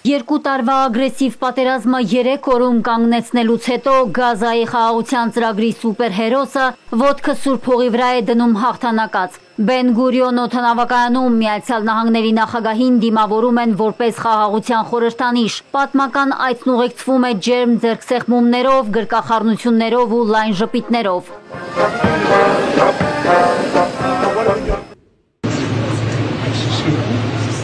Երկու տարվա ագրեսիվ պատերազմը 3 օրում կանգնեցնելուց հետո Գազայի խաղաղության ծրագրի սուպերհերոսը ոտքը Սուրբ հողի վրա է դնում հաղթանակած։ Բեն Գուրիոն օդանավակայանում Միացյալ Նահանգների նախագահին դիմավորում են որպես խաղաղության խորհրդանիշ։ Պատմական այցն ուղեկցվում է ջերմ ձեռքսեղմումներով, գրկախառնություններով ու լայն ժպիտներով։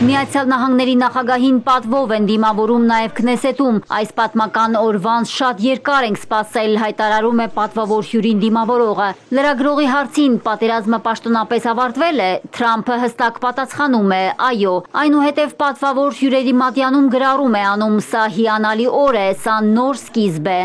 Միացյալ Նահանգների նախագահին պատվով են դիմավորում նաև Քնեսետում։ Այս պատմական օրվանց շատ երկար ենք սպասել, հայտարարում է պատվավոր հյուրին դիմավորողը։ Լրագրողի հարցին պատերազմը պաշտոնապես ավարտվել է, Թրամփը հստակ պատասխանում է՝ այո։ Այնուհետև պատվավոր հյուրերի մատյանում գրառում է անում՝ սա հիանալի օր է, սա նոր սկիզբ է։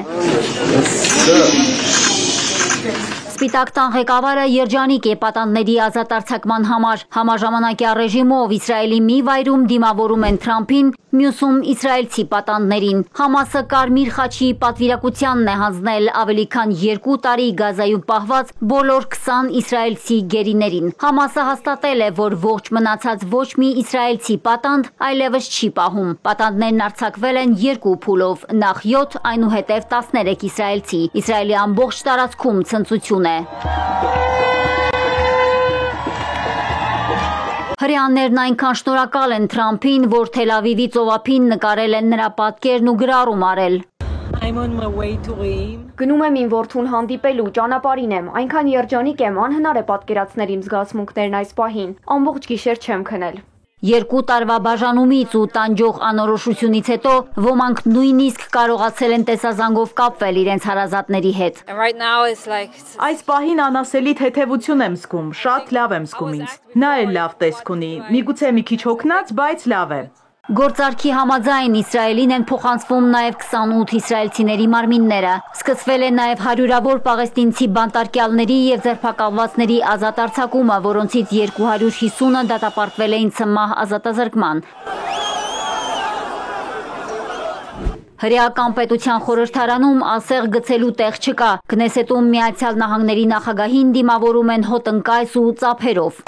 Սպիտակ տան ղեկավարը երջանիկ է պատանդների ազատ արձակման համար։ Համաժամանակյա ռեժիմով Իսրայելի մի վայրում դիմավորում են Թրամփին, մյուսում իսրայելցի պատանդներին։ Համասը Կարմիր խաչի պատվիրակությանն է հանձնել ավելի քան 2 տարի Գազայում պահված բոլոր 20 իսրայելցի գերիներին։ Համասը հաստատել է, որ ողջ մնացած ոչ մի իսրայելցի պատանդ այլևս չի պահում։ Պատանդներն արձակվել են 2 փուլով, նախ 7, այնուհետև 13 իսրայելցի։ Իսրայելի ամբողջ տարածքում ցնծություն է։ Հրեաներն այնքան շնորհակալ են Թրամփին, որ Թել Ավիվի ծովափին նկարել են նրա պատկերն ու գրառում արել։ Գնում եմ իմ որդուն հանդիպելու, ճանապարհին եմ, այնքան երջանիկ եմ, անհնար է պատկերացնել իմ զգացմունքներն այս պահին։ Ամբողջ գիշեր չեմ քնել։ 2 տարվա բաժանումից ու տանջող անորոշությունից հետո ոմանք նույնիսկ կարողացել են տեսազանգով կապվել իրենց հարազատների հետ։ Այս պահին անասելի թեթևություն եմ զգում, շատ լավ եմ զգում ինձ։ Նա էլ լավ տեսք ունի, միգուցե մի քիչ հոգնած, բայց լավ է։ Գործարքի համաձայն Իսրայելին են փոխանցվում նաև 28 իսրայելցիների մարմինները։ Սկսվել է նաև հարյուրավոր պաղեստինցի բանտարկյալների եւ ձերբակալվածների ազատ արձակումը, որոնցից 250-ը դատապարտվել էին ցմահ ազատազրկման։ Հրեական պետության խորհրդարանում ասեղ գցելու տեղ չկա։ Քնեսետում Միացյալ Նահանգների նախագահին դիմավորում են հոտնկայս ու ծափերով։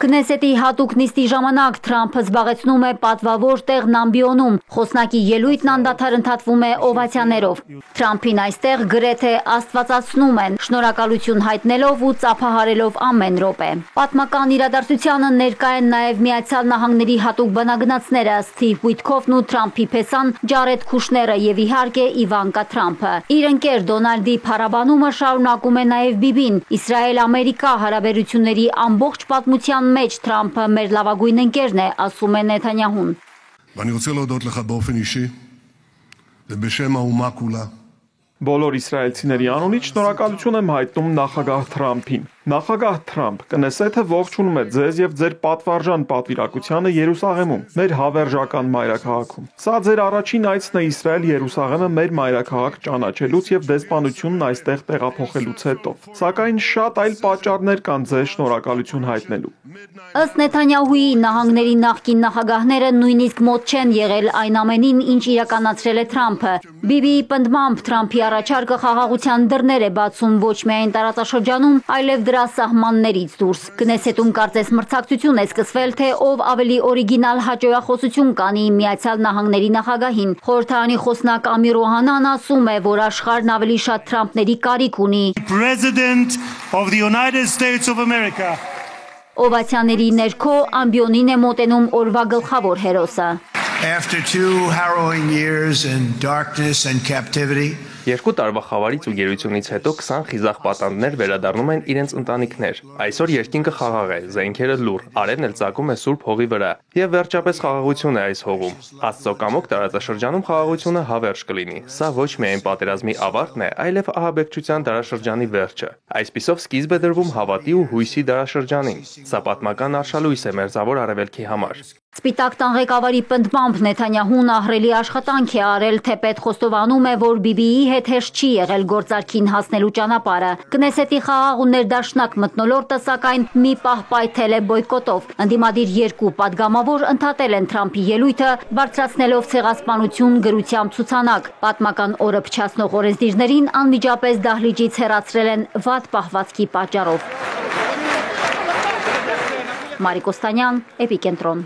Քնեսետի հատուկ նիստի ժամանակ Թրամփը զբաղեցնում է պատվավոր տեղն ամբիոնում։ Խոսնակի ելույթն անդադար ընդհատվում է օվացիաներով։ Թրամփին այստեղ գրեթե աստվածացնում են, շնորհակալություն հայտնելով ու ծափահարելով ամեն րոպե։ Պատմական իրադարձությանը ներկա են նաև Միացյալ Նահանգների հատուկ բանագնացները Սթիվ Ուիթքոֆն ու Թրամփի փեսան Ջարեդ Քուշները եւ իհարկե Իվանկա Թրամփը։ Իր ընկեր Դոնալդի փառաբանումը շարունակում է նաև Բիբին։ Իսրայել-Ամերիկա հարաբերությունների ամբողջ պատմության մեջ Թրամփը մեր լավագույն ընկերն է, ասում է Նեթանյահուն։ ואני רוצה להודות לך באופן אישי ובשם האומה כולה Բոլոր իսրայելցիների անունից շնորհակալություն եմ հայտնում նախագահ Թրամփին։ Նախագահ Թրամփ, Կնեսեթը ողջունում է ձեզ եւ ձեր պատվարժան պատվիրակությանը Երուսաղեմում, մեր հավերժական մայրաքաղաքում։ Սա ձեր առաջին այցն է Իսրայել-Երուսաղեմը մեր մայրաքաղաք ճանաչելուց եւ դեսպանությունն այստեղ տեղափոխելուց հետո։ Սակայն շատ այլ պատճառներ կան ձեզ շնորհակալություն հայտնելու։ Ըստ Նեթանյահուի նահանգների նախկին նախագահները նույնիսկ մոտ չեն եղել այն ամենին, ինչ իրականացրել է Թրամփը։ Բիբիի պնդմամբ Թրամփի առաջարկը խաղաղության դռներ է բացում ոչ միայն տարածաշրջանում, այլև դրա սահմաններից դուրս։ Քնեսետում կարծես մրցակցություն է սկսվել, թե ով ավելի օրիգինալ հաջողախոսություն կանի Միացյալ Նահանգների նախագահին։ Խորհրդարանի խոսնակ Ամիր Օհանան ասում է, որ աշխարհն ավելի շատ Թրամփների կարիք ունի։ President of the United States of America. Օվացիաների ներքո ամբիոնին է մոտենում օրվա գլխավոր հերոսը։ After 2 harrowing years in darkness and captivity, 2 տարվա խավարից ու գերությունից հետո 20 խիզախ պատանդներ վերադառնում են իրենց ընտանիքներ։ Այսօր երկինքը խաղաղ է, զենքերը լուռ, արևն էլ ծագում է Սուրբ հողի վրա, եւ վերջապես խաղաղություն է այս հողում։ Աստծո կամոք տարածաշրջանում խաղաղությունը հավերժ կլինի։ Սա ոչ միայն պատերազմի ավարտն է, այլև ահաբեկչության դարաշրջանի վերջը։ Այսպիսով սկիզբ է դրվում հավատի ու հույսի դարաշրջանին։ Սա պատմական արշալույս է Մերձավոր Արևելքի համար։ Սպիտակ տան ղեկավարի պնդմամբ Նեթանյահուն ահռելի աշխատանք է արել, թեպետ խոստովանում է, որ Բիբիի հետ հեշտ չի եղել գործարքին հասնելու ճանապարհը։ Կնեսետի խաղաղ ու ներդաշնակ մթնոլորտը սակայն մի պահ պայթել է բոյկոտով։ Ընդդիմադիր 2 падգամավոր ընդհատել են Թրամփի ելույթը, բարձրացնելով ցեղասպանություն գրությամբ ցուցանակ։ Պատմական օրը փչացնող օրենսդիրներին անմիջապես դահլիճից հեռացրել են վատ պահվածքի պատճառով։ Մարիկ Օստանյան, Էպիկենտրոն։